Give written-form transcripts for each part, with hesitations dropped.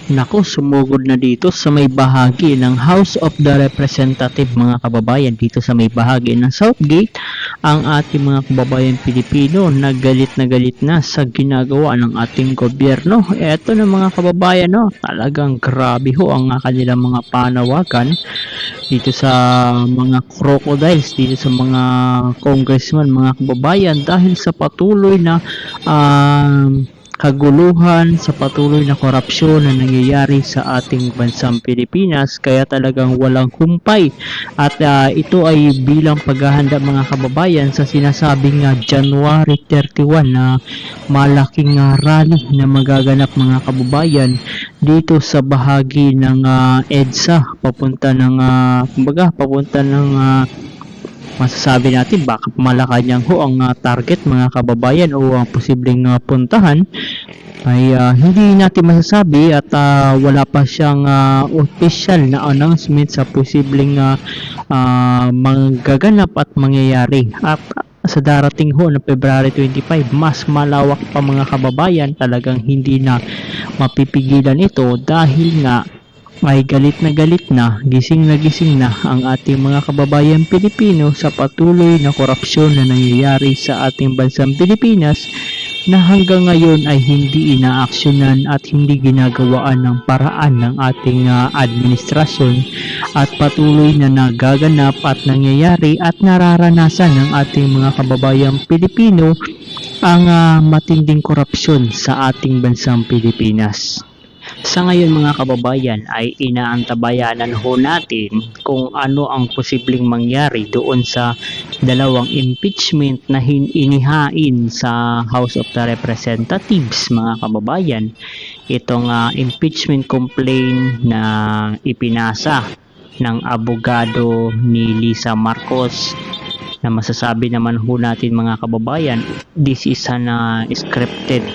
Naku, sumugod na dito sa may bahagi ng House of the Representative mga kababayan dito sa may bahagi ng Southgate ang ating mga kababayan Pilipino na galit na sa ginagawa ng ating gobyerno. Eto na mga kababayan, no, talagang grabe ho ang kanilang mga panawagan dito sa mga crocodiles, dito sa mga congressman mga kababayan dahil sa patuloy na kaguluhan sa patuloy na korupsyon na nangyayari sa ating bansang Pilipinas, kaya talagang walang humpay at ito ay bilang paghahanda mga kababayan sa sinasabing January 31 na malaking rally na magaganap mga kababayan dito sa bahagi ng EDSA papunta ng masasabi natin baka Malacanang ho ang target mga kababayan o ang posibleng puntahan ay hindi natin masasabi at wala pa siyang official na announcement sa posibleng magaganap at mangyayari at sa darating ho na February 25 mas malawak pa mga kababayan, talagang hindi na mapipigilan ito dahil nga ay galit na, gising na ang ating mga kababayan Pilipino sa patuloy na korupsyon na nangyayari sa ating bansang Pilipinas na hanggang ngayon ay hindi inaaksyonan at hindi ginagawaan ng paraan ng ating administrasyon at patuloy na nagaganap at nangyayari at nararanasan ng ating mga kababayan Pilipino ang matinding korupsyon sa ating bansang Pilipinas. Sa ngayon mga kababayan ay inaantabayanan ho natin kung ano ang posibleng mangyari doon sa dalawang impeachment na inihain sa House of the Representatives mga kababayan. Itong impeachment complaint na ipinasa ng abogado ni Lisa Marcos na masasabi naman ho natin mga kababayan, this is an scripted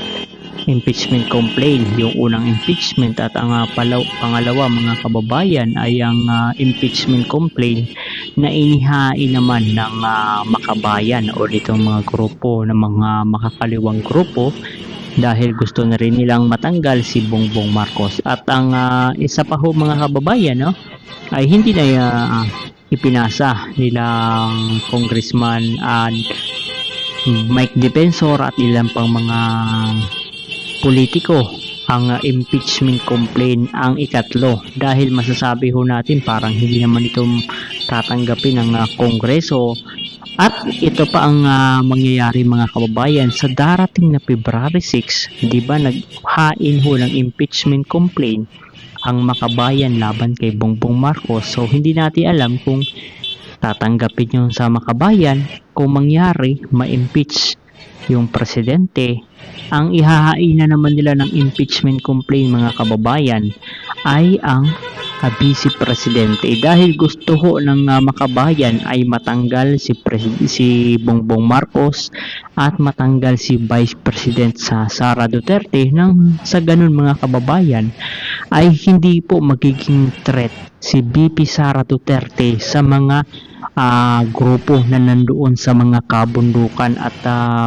impeachment complaint, yung unang impeachment at ang pangalawa mga kababayan ay ang impeachment complaint na inihain naman ng makabayan o itong mga grupo ng mga makakaliwang grupo dahil gusto na rin nilang matanggal si Bongbong Marcos at ang isa pa ho mga kababayan, no, ay hindi na ipinasa nilang congressman Mike Defensor at ilang pang mga politiko ang impeachment complaint ang ikatlo dahil masasabi ho natin parang hindi naman ito tatanggapin ng Kongreso at ito pa ang mangyayari mga kababayan sa darating na February 6, di ba naghain ho ng impeachment complaint ang makabayan laban kay Bongbong Marcos, so hindi natin alam kung tatanggapin yung sa makabayan kung mangyari ma-impeach yung presidente. Ang ihahain na naman nila ng impeachment complaint mga kababayan ay ang vice presidente dahil gusto ho ng makabayan ay matanggal si Bongbong Marcos at matanggal si Vice President Sara Duterte nang sa ganun mga kababayan ay hindi po magiging threat si VP Sara Duterte sa mga grupo na nandoon sa mga kabundukan at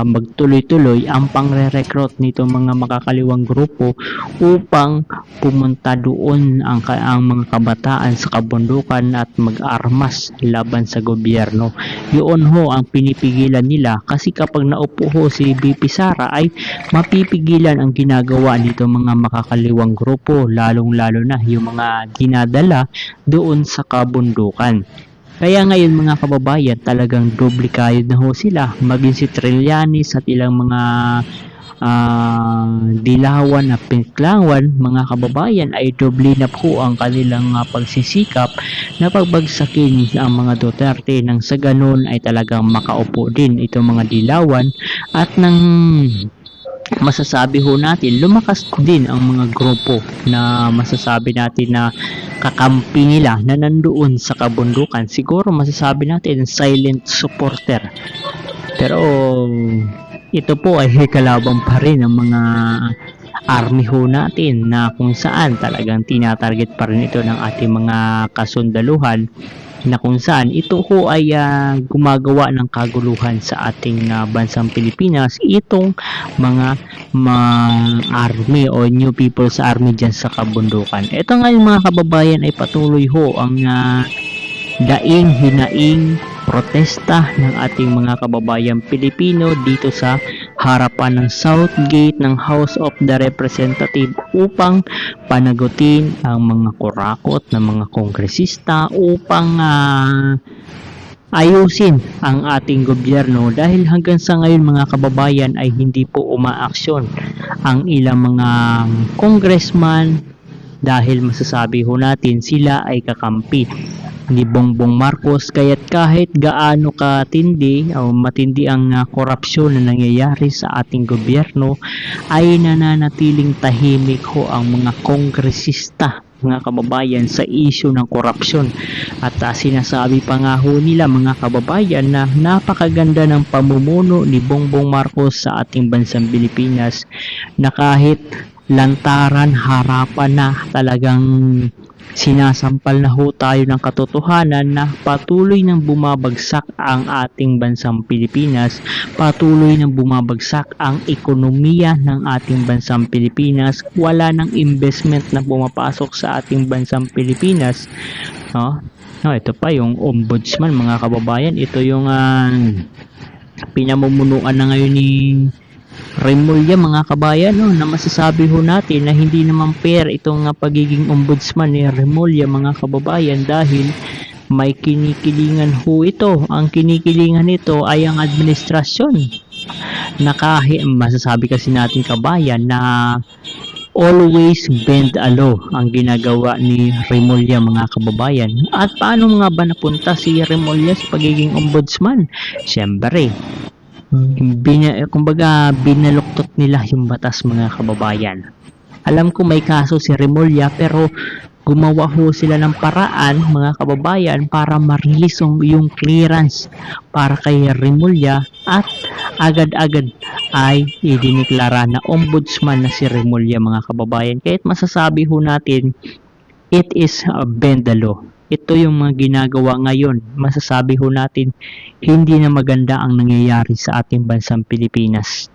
magtuloy-tuloy ang pangre-recruit nito mga makakaliwang grupo upang pumunta doon ang mga kabataan sa kabundukan at mag-armas laban sa gobyerno. Yun ho ang pinipigilan nila kasi kapag naupo ho si VP Sara ay mapipigilan ang ginagawa nito mga makakaliwang grupo, lalong-lalo na yung mga dinadala doon sa kabundukan. Kaya ngayon mga kababayan talagang doble kayod na ho sila, maging si Trillanes at ilang mga dilawan na pinklawan mga kababayan ay doble na po ang kanilang pagsisikap na pagbagsakin ang mga Duterte nang sa ganun ay talagang makaupo din itong mga dilawan at nang masasabi ho natin lumakas din ang mga grupo na masasabi natin na kakampi nila na nandoon sa kabundukan. Siguro masasabi natin silent supporter, pero ito po ay kalaban pa rin ng mga army ho natin na kung saan talagang tinatarget pa rin ito ng ating mga kasundaluhan na kung saan ito ho ay gumagawa ng kaguluhan sa ating bansang Pilipinas, itong mga army o new people sa army dyan sa kabundukan. Ito nga yung mga kababayan ay patuloy ho ang daing hinaing protesta ng ating mga kababayang Pilipino dito sa harapan ng South Gate ng House of the Representative upang panagutin ang mga kurakot ng mga kongresista upang ayusin ang ating gobyerno, dahil hanggang sa ngayon mga kababayan ay hindi po umaaksyon ang ilang mga congressman, dahil masasabi ho natin sila ay kakampi ni Bongbong Marcos. Kaya't kahit gaano katindi o matindi ang korupsyon na nangyayari sa ating gobyerno, ay nananatiling tahimik ho ang mga kongresista mga kababayan sa issue ng korupsyon. At sinasabi pa nga ho nila mga kababayan na napakaganda ng pamumuno ni Bongbong Marcos sa ating bansang Pilipinas, na kahit lantaran, harapan na, talagang sinasampal na ho tayo ng katotohanan na patuloy nang bumabagsak ang ating bansang Pilipinas, patuloy nang bumabagsak ang ekonomiya ng ating bansang Pilipinas, wala nang investment na pumapasok sa ating bansang Pilipinas. Ito pa yung ombudsman mga kababayan, ito yung pinamumunuan na ngayon ni Remulla mga kabayan, na masasabi ho natin na hindi naman fair itong pagiging ombudsman ni Remulla mga kababayan, dahil may kinikilingan ho ito. Ang kinikilingan nito ay ang administrasyon, na kahit masasabi kasi natin kabayan na always bend a law ang ginagawa ni Remulla mga kababayan. At paano nga ba napunta si Remulla sa pagiging ombudsman? Siyempre, kumbaga binaluktot nila yung batas mga kababayan. Alam ko may kaso si Remulla, pero gumawa ho sila ng paraan mga kababayan para ma-release yung clearance para kay Remulla, at agad-agad ay idiniklara na ombudsman na si Remulla mga kababayan. Kahit masasabi ho natin it is a bend the law. Ito yung mga ginagawa ngayon, masasabi ho natin hindi na maganda ang nangyayari sa ating bansang Pilipinas.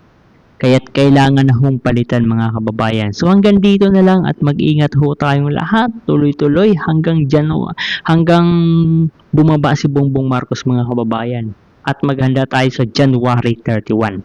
Kaya't kailangan na hong palitan mga kababayan. So hanggang dito na lang, at mag-ingat ho tayong lahat, tuloy-tuloy hanggang bumaba si Bongbong Marcos mga kababayan. At maghanda tayo sa January 31.